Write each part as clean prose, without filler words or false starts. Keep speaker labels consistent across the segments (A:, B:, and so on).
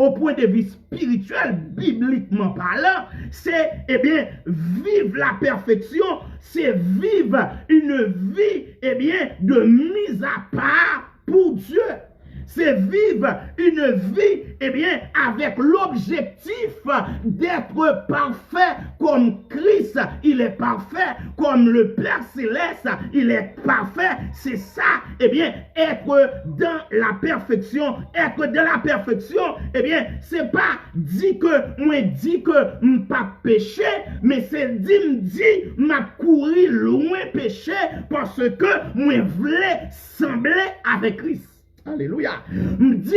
A: au point de vue spirituel, bibliquement parlant, c'est, eh bien, vivre la perfection, c'est vivre une vie, eh bien, de mise à part pour Dieu. C'est vivre une vie, eh bien, avec l'objectif d'être parfait comme Christ, il est parfait, comme le Père Céleste, il est parfait. C'est ça, eh bien, être dans la perfection. Être dans la perfection, eh bien, c'est pas dit que, moi, dit que m'pas péché, mais c'est dit, m'a couru loin péché parce que moi voulais sembler avec Christ. Alléluia. Me dit,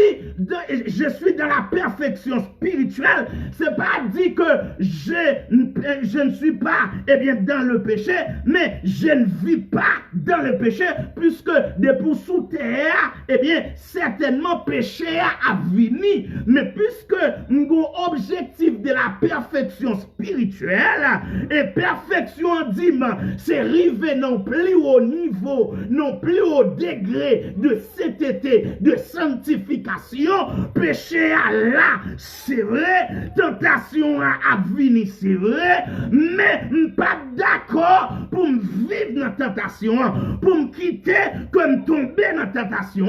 A: je suis dans la perfection spirituelle. C'est pas dit que je ne suis pas, eh bien, dans le péché, mais je ne vis pas dans le péché, puisque depuis sous terre, eh bien, certainement péché a venu. Mais puisque mon objectif de la perfection spirituelle, et perfection dit, c'est arriver non plus au niveau, non plus au degré de sainteté, de sanctification, péché à là, c'est vrai, tentation à venir, c'est vrai, mais pas d'accord pour me vivre dans la tentation, pour me quitter comme tomber dans la tentation,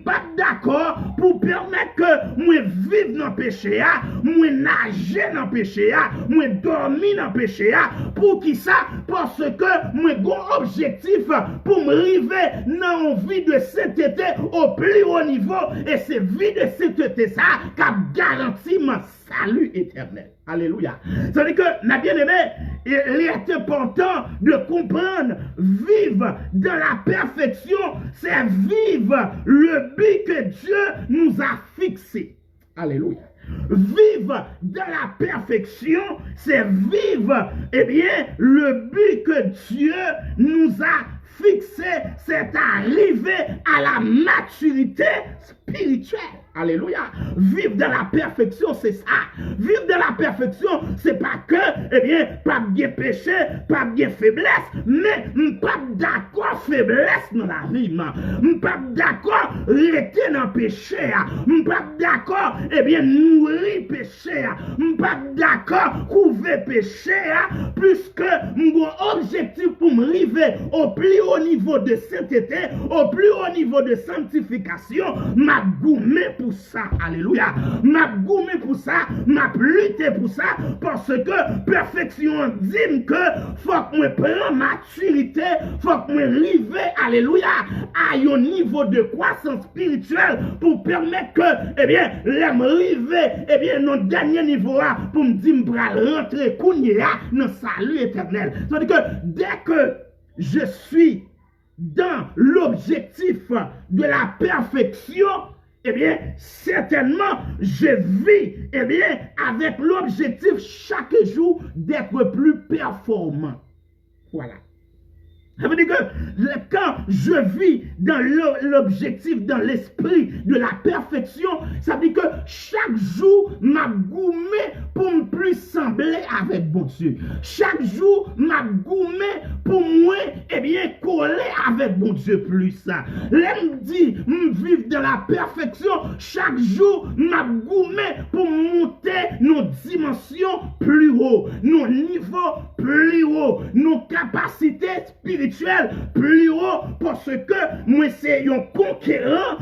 A: pas d'accord pour permettre que moi vive dans le péché, moi nager dans le péché, moi dormir dans le péché, pour qui ça? Parce que moi j'ai objectif pour me river dans une vie de sainteté au plus haut niveau, et c'est vie de sainteté ça qui garantit mon salut éternel. Alléluia. C'est-à-dire que, ma bien-aimée, il est important de comprendre, vivre dans la perfection, c'est vivre le but que Dieu nous a fixé. Alléluia. Vivre dans la perfection, c'est vivre, eh bien, le but que Dieu nous a fixé, c'est arriver à la maturité spirituelle. Alléluia. Vivre dans la perfection, c'est ça. Vivre dans la perfection, c'est pas que, eh bien, pas bien péché, pas bien faiblesse, mais pas d'accord faiblesse dans la vie. Pas d'accord rester dans le péché. Pas d'accord, eh bien, nourrir péché. Pas d'accord couvrir péché, puisque mon objectif pour me arriver au plus haut niveau de sainteté, au plus haut niveau de sanctification, m'a goumé pour ça, alléluia, m'a goumé pour ça, m'a lutté pour ça, parce que perfection dit que faut que moi prenne maturité, faut que moi arrive, alléluia, à un niveau de croissance spirituelle pour permettre que, eh bien, l'arriver, eh bien, dans le dernier niveau, pour me dire, me rentrer, dans le salut éternel. C'est-à-dire que dès que je suis dans l'objectif de la perfection, eh bien, certainement, je vis, eh bien, avec l'objectif chaque jour d'être plus performant. Voilà. Ça veut dire que quand je vis dans l'objectif, dans l'esprit de la perfection, ça veut dire que chaque jour, m'a goumé pour me plus sembler avec bon Dieu. Chaque jour, m'a goumé pour moi, eh bien, coller avec bon Dieu plus. L'aime dit, me vivre dans la perfection, chaque jour, m'a goumé pour monter nos dimensions plus haut, nos niveaux plus haut, nos capacités spirituelles plus haut, parce que moi c'est un conquérant,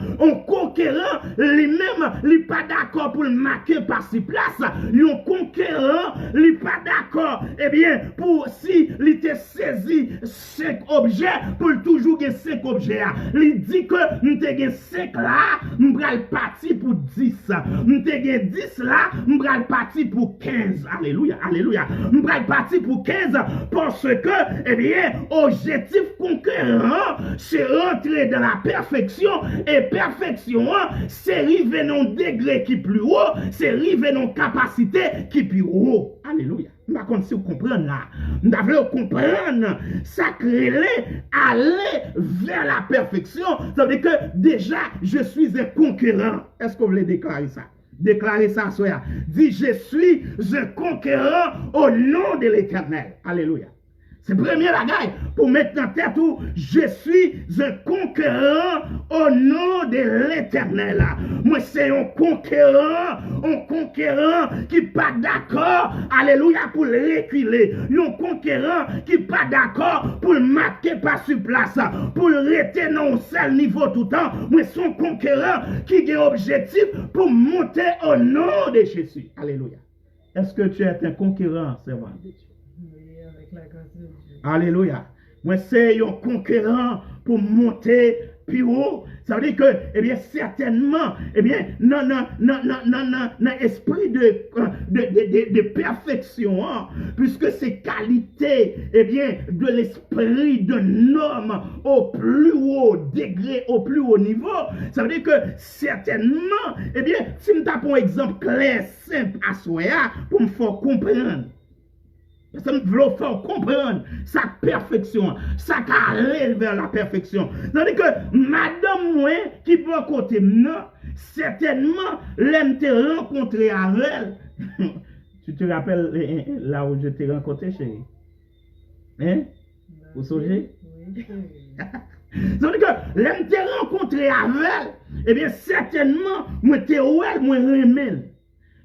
A: lui-même, il n'est pas d'accord pour le marquer par ses places, un conquérant, il n'est pas d'accord, eh bien, pour si il était saisi 5 objets, pour toujours gagner 5 objets, il dit que nous avons 5 là, nous allons partir pour 10, nous avons 10 là, nous allons partir pour 15, alléluia, alléluia, nous allons partir pour 15, parce que, eh bien, objectif conquérant, c'est rentrer dans la perfection, et perfection, c'est arriver dans un degré qui est plus haut, c'est arriver dans une capacité qui est plus haut. Alléluia. Nous avons si vous comprenez là. Nous devons comprendre, sacré aller vers la perfection. Ça veut dire que déjà, je suis un conquérant. Est-ce que vous voulez déclarer ça? Déclarer ça, soya. Dis, je suis un conquérant au nom de l'Éternel. Alléluia. C'est premier bagaille pour mettre en tête où je suis un conquérant au nom de l'Éternel. Moi, c'est un conquérant qui pas d'accord, alléluia, pour le reculer. Un conquérant qui pas d'accord pour le marquer pas sur place, pour le rester dans un seul niveau tout le temps. Moi, c'est un conquérant qui a objectif pour monter au nom de Jésus. Alléluia. Est-ce que tu es un conquérant, servant de Dieu? Alléluia. Moi, c'est un conquérant pour monter plus haut. Ça veut dire que, eh bien, certainement, eh bien, non, esprit de perfection, hein, puisque ces qualités, eh bien, de l'esprit d'un homme au plus haut degré, au plus haut niveau, ça veut dire que, certainement, eh bien, si nous tapons un exemple clair, simple à soi, pour me faire comprendre. Ça me veut faire comprendre sa perfection, ça aller vers la perfection. C'est-à-dire que madame moi qui peut côté non, certainement l'aime te rencontrer avec elle. Tu te rappelles là où je t'ai rencontré, chérie? Hein? Vous songez? Oui. C'est-à-dire que l'aime te rencontrer avec elle, eh bien certainement moi te ouais, moi remède.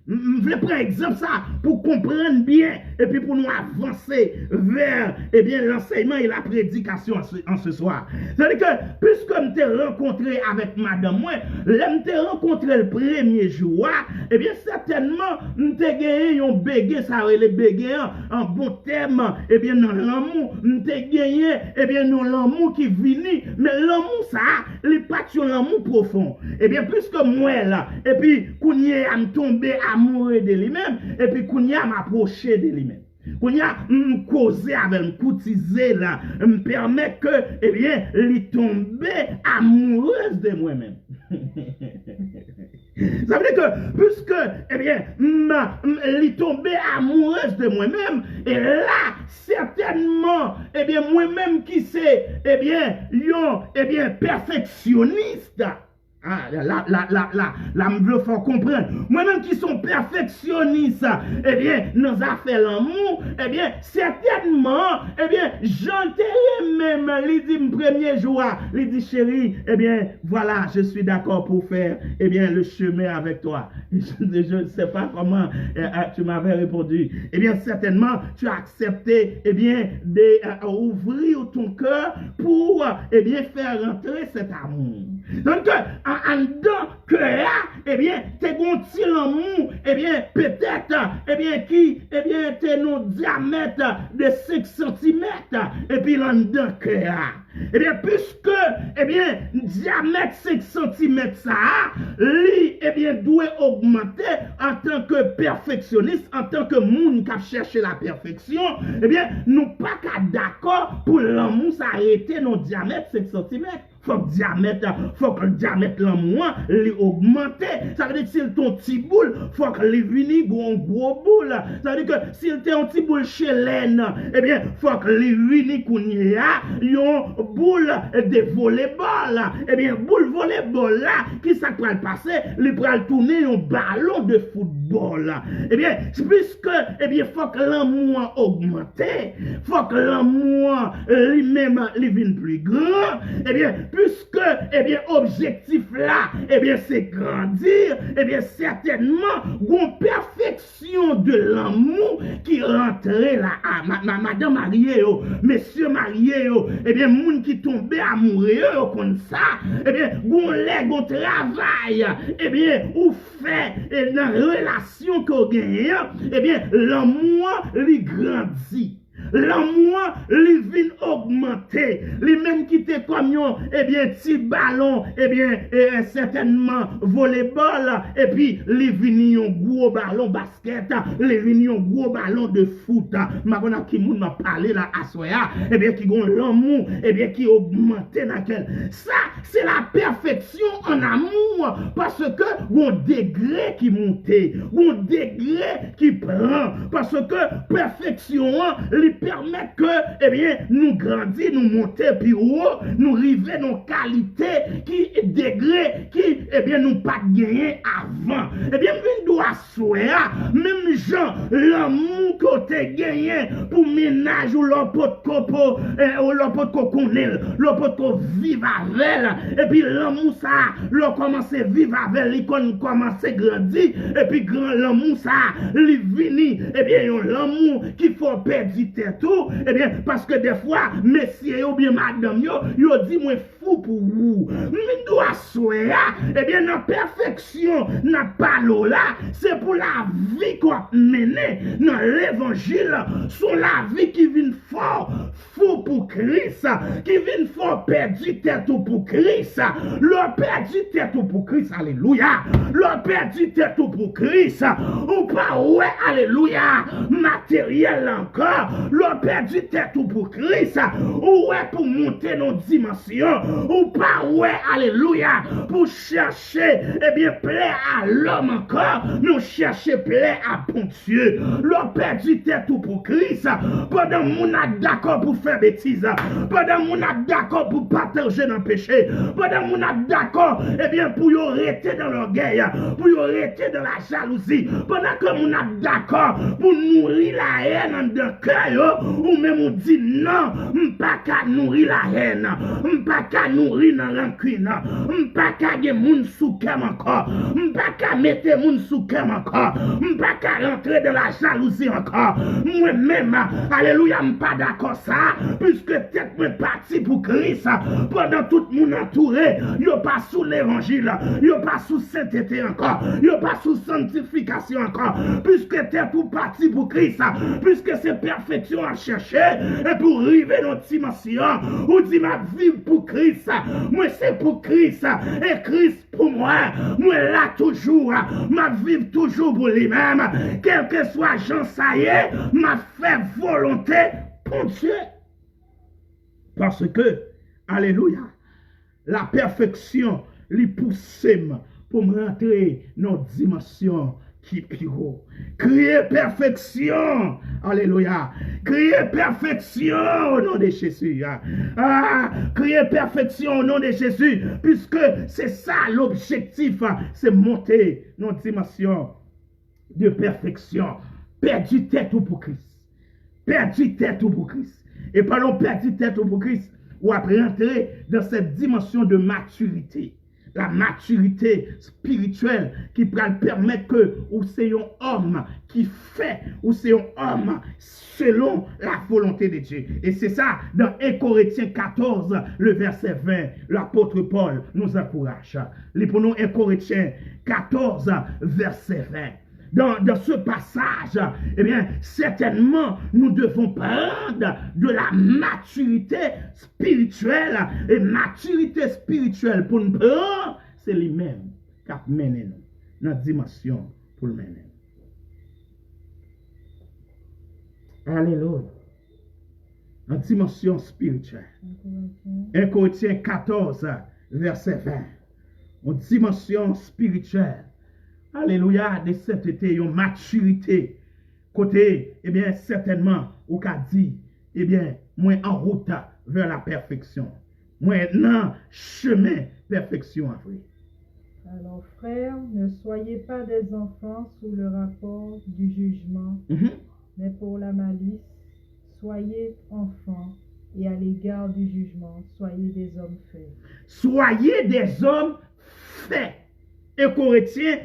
A: Je vais prendre exemple ça pour comprendre bien et puis pour nous avancer vers eh bien l'enseignement et la prédication en ce soir. C'est-à-dire que puisque je t'ai rencontré avec madame moi, je t'ai rencontré le premier jour, eh bien certainement je t'ai gagné un béguin, ça va les béguins en bon terme, eh bien dans l'amour, je t'ai gagné eh bien dans l'amour qui vient, mais l'amour ça, il pas sur l'amour profond. Eh bien puisque moi là, et puis Kounye a tombé amoureux de lui-même, et puis Kounia m'approcher de lui-même. Kounia causer avec me coutiser là, me permet que, eh bien, lui tomber amoureuse de moi-même. Ça veut dire que, puisque, eh bien, lui tomber amoureuse de moi-même, et là, certainement, eh bien, moi-même qui c'est, eh bien, perfectionniste. Ah, là, me veut faire comprendre. Moi-même qui sont perfectionnistes, eh bien, nous a fait l'amour, eh bien, certainement, eh bien, j'enterrai même, il dit, le premier jour, il dit, chérie, eh bien, voilà, je suis d'accord pour faire, eh bien, le chemin avec toi. Je ne sais pas comment tu m'avais répondu. Eh bien, certainement, tu as accepté, eh bien, d'ouvrir ton cœur pour, eh bien, faire rentrer cet amour. Donc, en dedans que là, eh bien, t'es bon petit l'amour, eh bien, peut-être, eh bien, qui, eh bien, t'es non diamètre de 5 cm, et puis là, dedans que là. Eh bien, puisque, eh bien, diamètre 5 cm ça, lui, eh bien, doit augmenter en tant que perfectionniste, en tant que monde qui a cherché la perfection, eh bien, nous pas qu'à d'accord pour l'amour s'arrêter dans diamètre 5 cm. Faut que le diamètre l'amour l'augmente. Ça veut dire que s'il ton petit boule, faut que les vini un gros boule. Ça veut dire que s'il t'es un petit boule chez laine, eh bien, faut que les vini kounye a yon boule de volleyball. Eh bien, boule volleyball là, qui ça peut le passer, il peut le tourner un ballon de football. Eh bien, puisque, eh bien, faut que l'amour augmente, faut que l'amour lui-même vienne plus grand, eh bien, puisque, eh bien, objectif là, eh bien, c'est grandir, eh bien, certainement, une perfection de l'amour qui rentrait là, madame mariée, monsieur marié, eh bien, moun qui tombait amoureux, comme ça, eh bien, on travail, eh bien, ou fait, dans la relation qu'on gagne, eh bien, l'amour, lui grandit. L'amour, lui vient augmenter. Les mêmes qui étaient comme yon, eh bien, petit ballon, eh bien, certainement, volleyball, et puis, les vient un gros ballon basket, les vient un gros ballon de foot. Ma bonne qui moun m'a parlé là, à soya, eh bien, qui ont l'amour, eh bien, qui augmenté dans quel. Ça, c'est la perfection en amour, parce que, un degré qui monte, un degré qui prend, parce que, perfection, lui permet que, eh bien, nous grandir, nous monter plus haut, nous arriver nos qualités qui, degrés, qui, eh bien, nous pas gagné avant. Eh bien, nous doit souhaiter, même gens, l'amour que tu as gagné pour pour ménage ou l'autre qu'on connaît, l'autre qu'on vivre avec, et puis l'amour ça, l'on commence à vivre avec, l'icône commence à grandir, et puis l'amour ça, il vini, et bien l'amour qu'il faut perdre du tout, et bien parce que des fois, messieurs ou bien madame, yo dit moi fou pour vous, mais doit souhaiter, et bien la perfection n'a pas là, c'est pour la vie qu'on menée dans l'évangile, sur la vie qui vient fort, fou pour Christ, qui vient fort perdu tête pour Christ, le perdu tête pour Christ, alléluia, le perdu tête pour Christ, ou pas ouais, alléluia, matériel encore, le perdu tête pour Christ, ou ouais pour monter nos dimensions, ou pas ouais, alléluia, pour chercher, eh bien, plaît à l'homme encore, nous chercher plaît à bon Dieu, le perdu tête pour Christ, pendant mon a d'accord pour faire bêtise, pendant mon a d'accord pour partager dans le péché, pendant mon a d'accord, eh bien, pour y arrêter dans l'orgueil, pour y arrêter dans la jalousie, pendant que mon a d'accord pour nourrir la haine dans le cœur, ou même on dit non, pas qu'à nourrir la haine, pas qu'à nourrir dans la rancune, pas qu'à get moun sous cœur encore, pas qu'à mettre moun sous cœur encore, pas qu'à rentrer dans la jalousie encore, moi-même, alléluia, pas d'accord ça, puisque tête me parti pour Christ, pendant tout le monde entouré, yo pas sous l'évangile, yo pas sous sainteté encore, yo pas sous sanctification encore, puisque tête pour parti pour Christ, puisque c'est perfection à chercher, et pour arriver dans notre dimension, ou dit ma vie pour Christ, moi c'est pour Christ, et Christ pour moi, moi là toujours, ma vie toujours pour lui-même, quel que soit Jean ça y est, m'a fait volonté pour Dieu. Parce que, alléluia, la perfection lui pousse pour me rentrer dans une dimension qui pire. Crier perfection, alléluia, crier perfection au nom de Jésus. Crier perfection au nom de Jésus, puisque c'est ça l'objectif, c'est monter dans une dimension de perfection. Perdu tête pour Christ. Perdu tête pour Christ. Et parlons perdu tête pour Christ, ou après rentrer dans cette dimension de maturité. La maturité spirituelle qui peut permettre que ou c'est un homme qui fait, ou c'est un homme selon la volonté de Dieu. Et c'est ça, dans 1 Corinthiens 14, le verset 20, l'apôtre Paul nous encourage. Lisons 1 Corinthiens 14, verset 20. Dans ce passage, eh bien, certainement, nous devons prendre de la maturité spirituelle. Et maturité spirituelle pour nous prendre, c'est lui-même qui a mené nous dans la dimension pour le mener. Alléluia. Dans la dimension spirituelle. 1 Corinthiens 14, verset 20. En dimension spirituelle. Alléluia, de sainteté, une maturité. Côté, eh bien, certainement, au cas dit, eh bien, moi en route vers la perfection. Moi, dans chemin perfection après.
B: Alors, frères, ne soyez pas des enfants sous le rapport du jugement, mais pour la malice, soyez enfants, et à l'égard du jugement, soyez des hommes faits.
A: Soyez des hommes faits. Et Corinthiens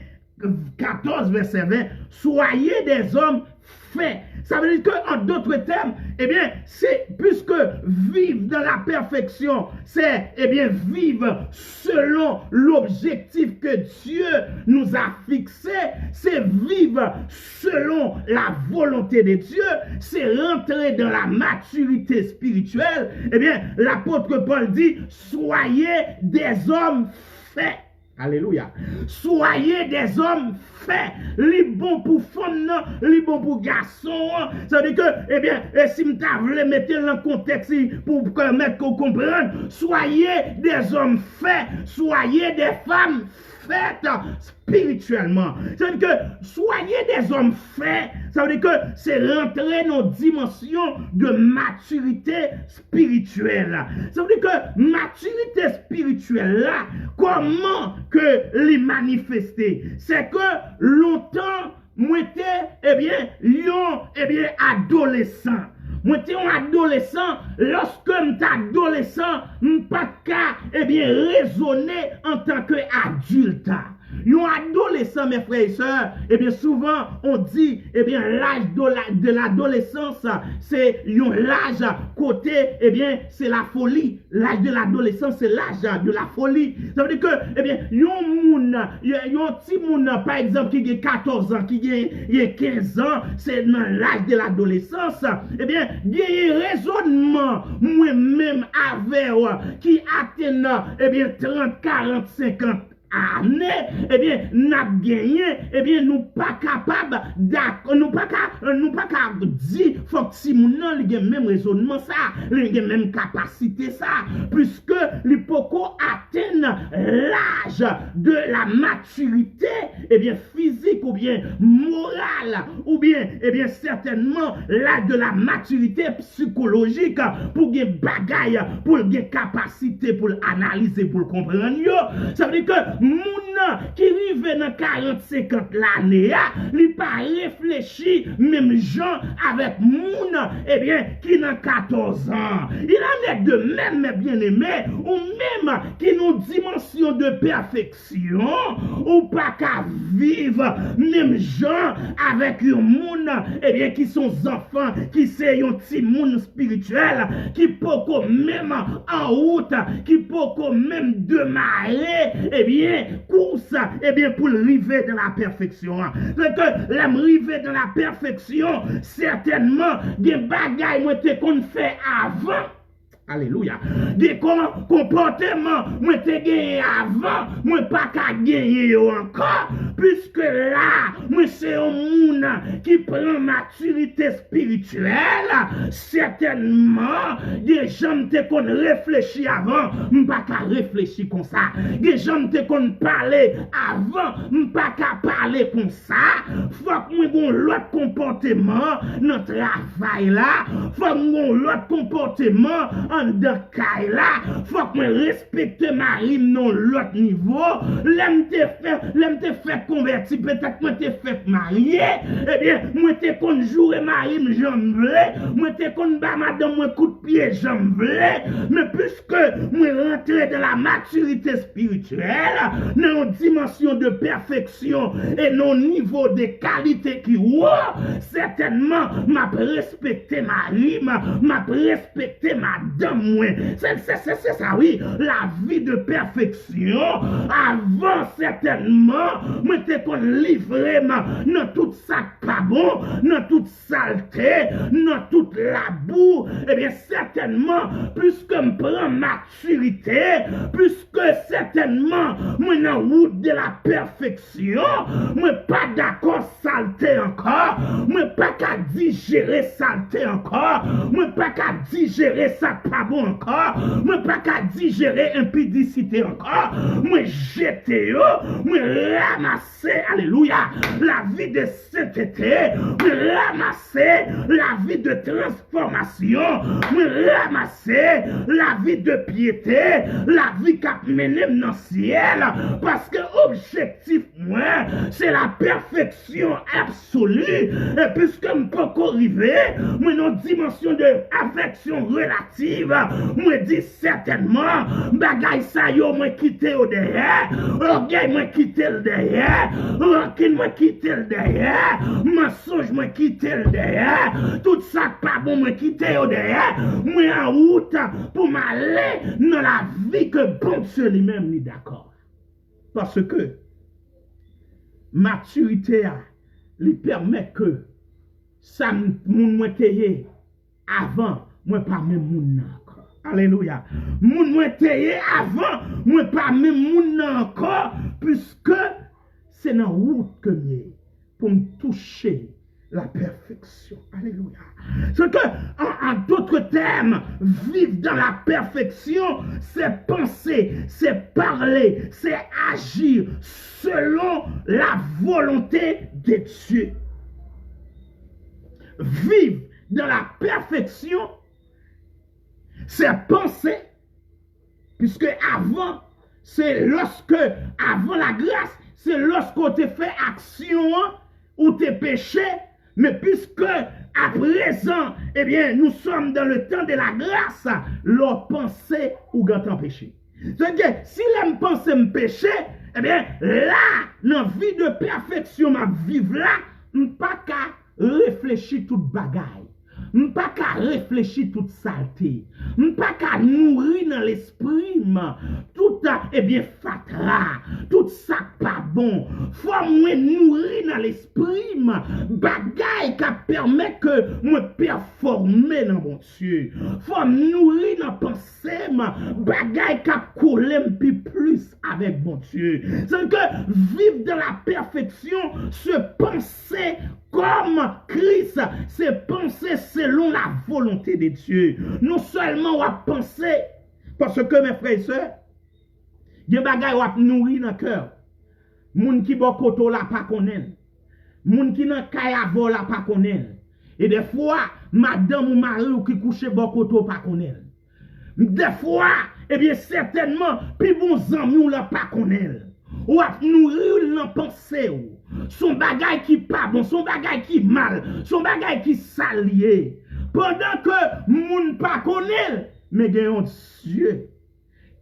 A: 14, verset 20, soyez des hommes faits. Ça veut dire qu'en d'autres termes, eh bien, c'est puisque vivre dans la perfection, c'est, eh bien, vivre selon l'objectif que Dieu nous a fixé, c'est vivre selon la volonté de Dieu, c'est rentrer dans la maturité spirituelle. Eh bien, l'apôtre Paul dit, soyez des hommes faits. Alléluia. Soyez des hommes faits, li bon pour femme, li bon pour garçon. Ça veut dire que, eh bien, si vous voulez mettre dans le contexte pour permettre qu'on comprenne, soyez des hommes faits, soyez des femmes faites spirituellement. Ça veut dire que soyez des hommes faits, ça veut dire que c'est rentrer dans une dimension de maturité spirituelle. Ça veut dire que maturité spirituelle là, comment que les manifester? C'est que longtemps, moi, eh bien, adolescent. moi t'es un adolescent, lorsque m'étais adolescent, m'pas qu'à, eh bien, raisonner en tant qu'adulte. Un adolescent, mes frères et sœurs, eh bien, souvent, on dit, eh bien, l'âge de l'adolescence, c'est l'âge côté, eh bien, c'est la folie. L'âge de l'adolescence, c'est l'âge de la folie. Ça veut dire que, eh bien, un petit moun, par exemple, qui a 14 ans, qui a 15 ans, c'est dans l'âge de l'adolescence, eh bien, il y a un raisonnement, moi-même, avec, qui atteint, eh bien, 30, 40, 50 année, eh bien, n'a gagné, eh bien, nous pas capable d'accord, nous pas capable dire, faut que si mon nom, il y a même raisonnement ça, il y a même capacité ça, puisque l'hypoco atteint l'âge de la maturité, eh bien, physique ou bien morale, ou bien, eh bien, certainement l'âge de la maturité psychologique pour gagner bagaille, pour gagner capacité, pour analyser, pour comprendre. Ça veut dire que moun qui rive dans 40-50 l'année, il pas réfléchi même gens avec moun, eh bien, qui dans 14 ans. Il en est de même, mes bien-aimés, ou même qui nous dimension de perfection, ou pas qu'à vivre même gens avec un moun, eh bien, qui sont enfants, qui c'est un petit moun spirituel, qui peut même en route, qui peut même démarrer, eh bien, course, eh bien, pour arriver dans la perfection. C'est que l'arriver dans la perfection, certainement, des bagailles, moi, qu'on fait avant. Alléluia. Des comportements, moi, t'ai gagné avant, moi, pas qu'à gagner encore, puisque là, moi, c'est un monde qui prend maturité spirituelle, certainement, des gens t'ai qu'on réfléchit avant, pas qu'à réfléchir comme ça. Des gens t'ai qu'on parler avant, pas qu'à parler comme ça. Faut que moi, gon l'autre comportement, notre travail là, faut que moi, l'autre comportement, en de caille là, faut que moi respecte ma rime non l'autre niveau. L'aime te fait convertir, peut-être moi te fait marier, eh bien, moi te kon jouer ma rime, j'en voulais, moi te kon ba madame, moi coup de pied, j'en voulais, mais puisque moi rentrer dans la maturité spirituelle, dans une dimension de perfection et non niveau de qualité qui certainement m'a respecté ma rime, m'a respecté ma dame. C'est ça, oui, la vie de perfection. Avant, certainement, moi, t'es qu'on livrer dans tout ça pas bon, dans toute saleté, dans toute la boue. Eh bien, certainement, puisque je prends maturité, puisque certainement, moi, dans la route de la perfection, moi, pas d'accord saleté encore, moi, pas qu'à digérer saleté encore, moi, pas qu'à digérer ça pas bon encore, moi pas qu'à digérer impudicité encore, moi jeter, moi ramasser, alléluia, la vie de sainteté, moi ramasser la vie de transformation, moi ramasser la vie de piété, la vie qui a mené dans le ciel, parce que objectif moi, c'est la perfection absolue, et puisque je peux arriver, moi dans une dimension de affection relative, moi dis certainement, bagay sa yo moi quitter au derrière, orgueil moi quitter le derrière, rancune moi quitter le derrière, mensonge moi quitter le derrière, tout ça pas bon moi quitter au derrière, moi en route pour m'aller dans la vie que bon Dieu lui-même n'est d'accord. Parce que maturité lui permet que ça moun moi teye avant moi pas même moun encore. Alléluia. Moun moi teye avant moi pas même moun encore, puisque c'est dans route que m'y pour me toucher la perfection. Alléluia. C'est que, en d'autres termes, vivre dans la perfection, c'est penser, c'est parler, c'est agir selon la volonté de Dieu. Vivre dans la perfection, c'est penser, puisque avant, c'est lorsque, avant la grâce, c'est lorsqu'on te fait action ou tes péchés, mais puisque à présent, eh bien, nous sommes dans le temps de la grâce, leur pensée ou gâtant péché. C'est-à-dire, si l'homme pense me péché, eh bien, là, dans la vie de perfection, ma vivre là, je ne pas qu'à réfléchir toute bagaille. Je ne pas qu'à réfléchir toute saleté. Je ne pas qu'à nourrir dans l'esprit tout, eh bien, fatra, tout ça pas bon. Faut moi nourrir dans l'esprit bagaille qui permet que moi performer dans mon Dieu. Faut nourrir dans pensée bagaille qui coller plus avec mon Dieu. C'est que vivre dans la perfection, se penser comme Christ, c'est penser selon la volonté de Dieu. Non seulement on va penser, parce que mes frères et sœurs, il y a des bagages qui nourrir dans le cœur. Moun qui bon koto la pas connaît. Moun qui nan kaya vol la pas connaît. Et des fois, madame ou mari ou qui couche bon koto pas connaît. Des fois, eh bien certainement, puis bon amis ou la pas connaît. Ou a nourrir dans pensée ou. Son bagay qui pas bon, son bagay qui mal, son bagay qui salié. Pendant que moun pas connaît, mais il y a un Dieu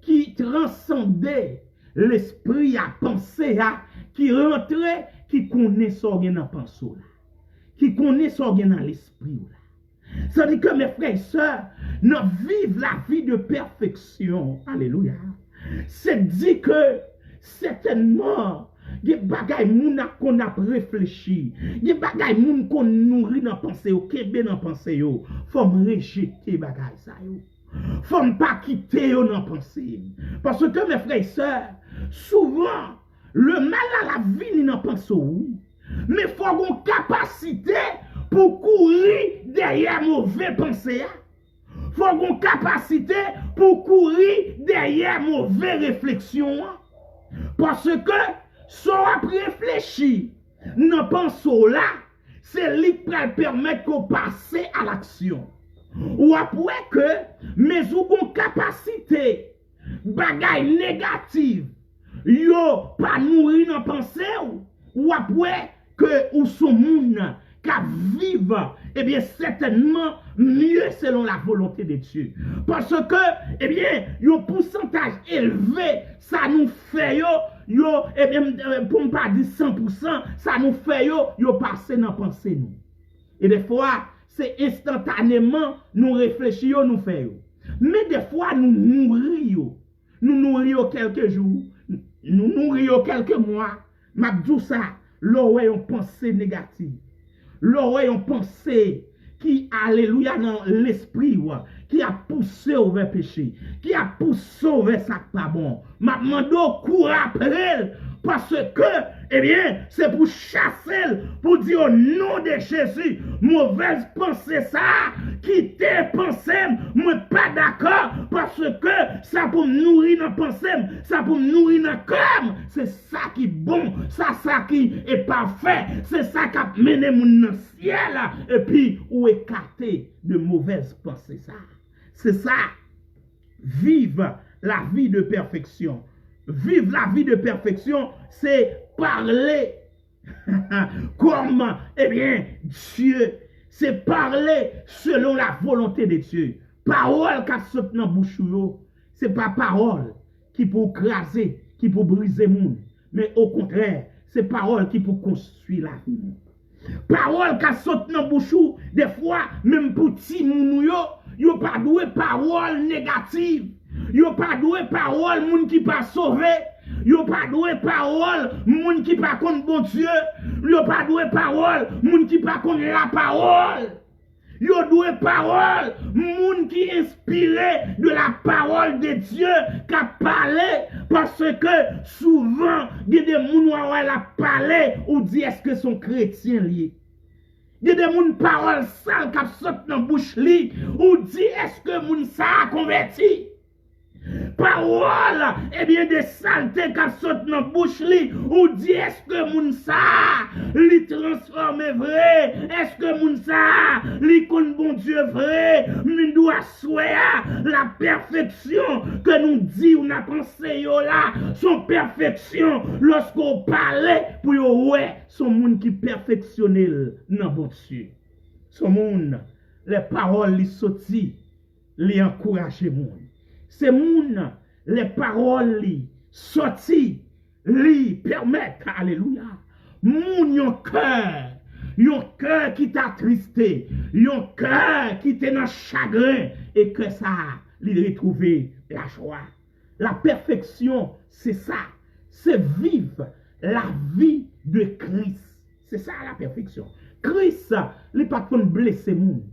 A: qui transcendait l'esprit à penser, qui rentrait, qui connaît son gen dans pensée, qui connaît son gen dans l'esprit. Ça dit que mes frères et sœurs, nous vivons la vie de perfection. Alléluia. C'est dit que certainement, il y a des bagailles qu'on a réfléchi, il y a des bagailles qu'on nourrit dans la pensée, qui est dans la pensée, il faut rejeter les bagailles. Il ne faut pas quitter dans la pensée. Parce que mes frères et sœurs, souvent, le mal à la vie n'est pas pensé, mais il faut avoir une capacité pour courir derrière mauvais pensée. Il faut avoir une capacité pour courir derrière mauvais réflexion. Parce que, sans réfléchir, dans pensée là, c'est lui qui permet qu'on passe à l'action. Ou après que, mais ou une capacité, bagaille négative, yo pas nourri dans pensée, ou après que ou son monde qui vivre, eh bien certainement mieux selon la volonté de Dieu. Parce que, eh bien, un pourcentage élevé, ça nous fait eh bien, pour ne pas dire 100%, ça nous fait yo passer dans la pensée nous. Et des fois, c'est instantanément, nous réfléchissons, nous faisons. Mais des fois, nous nourrissons quelques jours, nous nourrissons quelques mois. Ma dit ça, l'oreille en pensée négative. L'oreille en pensée qui, alléluia, dans l'esprit, qui a poussé vers péché, qui a poussé vers ça pas bon. Ma demande court après parce que, eh bien, c'est pour chasser, pour dire au nom de Jésus, mauvaise pensée ça, quitter pensée, moi pas d'accord, parce que ça pour me nourrir dans pensée, ça pour me nourrir dans cœur, c'est ça qui est bon, ça qui est parfait, c'est ça qui a mené mon dans le ciel, et puis, ou écarter de mauvaises pensées ça. C'est ça, vivre la vie de perfection. Vivre la vie de perfection, c'est parler comme, eh bien, Dieu. C'est parler selon la volonté de Dieu. Parole qui saute dans la bouche, ce n'est pas parole qui peut craser, qui peut briser le monde. Mais au contraire, c'est parole qui peut construire la vie. Parole qui saute dans la bouche, des fois, même pour petit moun yo pas doué parole négative. Yo pas doué parole moun qui pas sauvé. Yo pas doué parole moun qui pas contre bon Dieu. Yo pas doué parole moun qui pas contre la parole. Yo doué parole moun qui inspiré de la parole de Dieu qui a parlé parce que souvent il y a des moun qui a parlé ou dit est-ce que son chrétien lié. Il y a des moun parole sale qui sortent dans la bouche li ou dit est-ce que moun ça a converti. Parole, eh bien, des saletés qui sortent dans la bouche li, ou dit est-ce que moun sa li transforme vrai, est-ce que moun sa li kon bon Dieu vrai, moun doit souhaiter la perfection que nous dit ou n'a pensé yo là, son perfection lorsqu'on parle pour yo ouais, son moun qui perfectionnel dans bon Dieu. Son monde, les paroles li sorti, li encourager moun. C'est moun, les paroles li sorti, li permettre, alléluia. Moun yon cœur qui t'a tristé, yon cœur qui t'est dans chagrin, et que ça, li retrouver la joie. La perfection, c'est ça. C'est vivre la vie de Christ. C'est ça la perfection. Christ, il pas de blesser moun.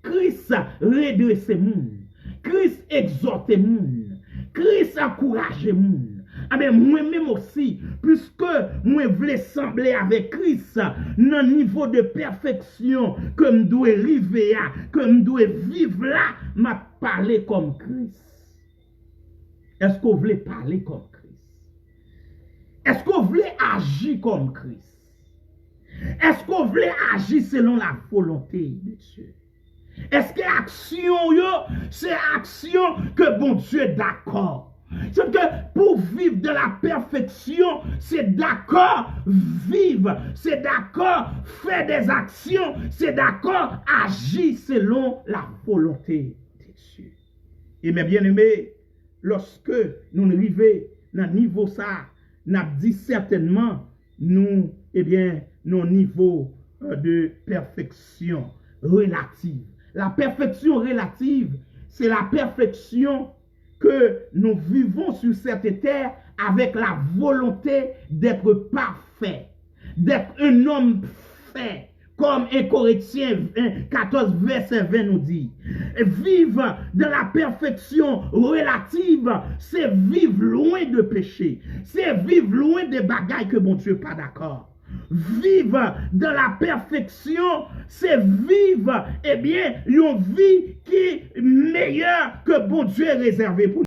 A: Christ redresse moun. Christ exhorte moun. Christ encourage moun. Ah ben moi-même aussi, puisque moi voulais sembler avec Christ, dans niveau de perfection que je dois arriver à, que je dois vivre là, m'a parler comme Christ. Est-ce que vous voulez parler comme Christ? Est-ce que vous voulez agir comme Christ? Est-ce que vous voulez agir selon la volonté de Dieu? Est-ce que l'action, c'est action que bon Dieu est d'accord? C'est que pour vivre de la perfection, c'est d'accord vivre, c'est d'accord faire des actions, c'est d'accord agir selon la volonté de Dieu. Et mes bien-aimés, lorsque nous arrivons dans le niveau ça, nous dit certainement nous, nos niveaux de perfection relative. La perfection relative, c'est la perfection que nous vivons sur cette terre avec la volonté d'être parfait, d'être un homme fait, comme 1 Corinthiens 14, verset 20 nous dit. Vivre de la perfection relative, c'est vivre loin de péché, c'est vivre loin des bagailles que bon Dieu n'est pas d'accord. Vivre de la perfection, c'est vivre, une vie qui est meilleure que bon Dieu est réservé pour nous.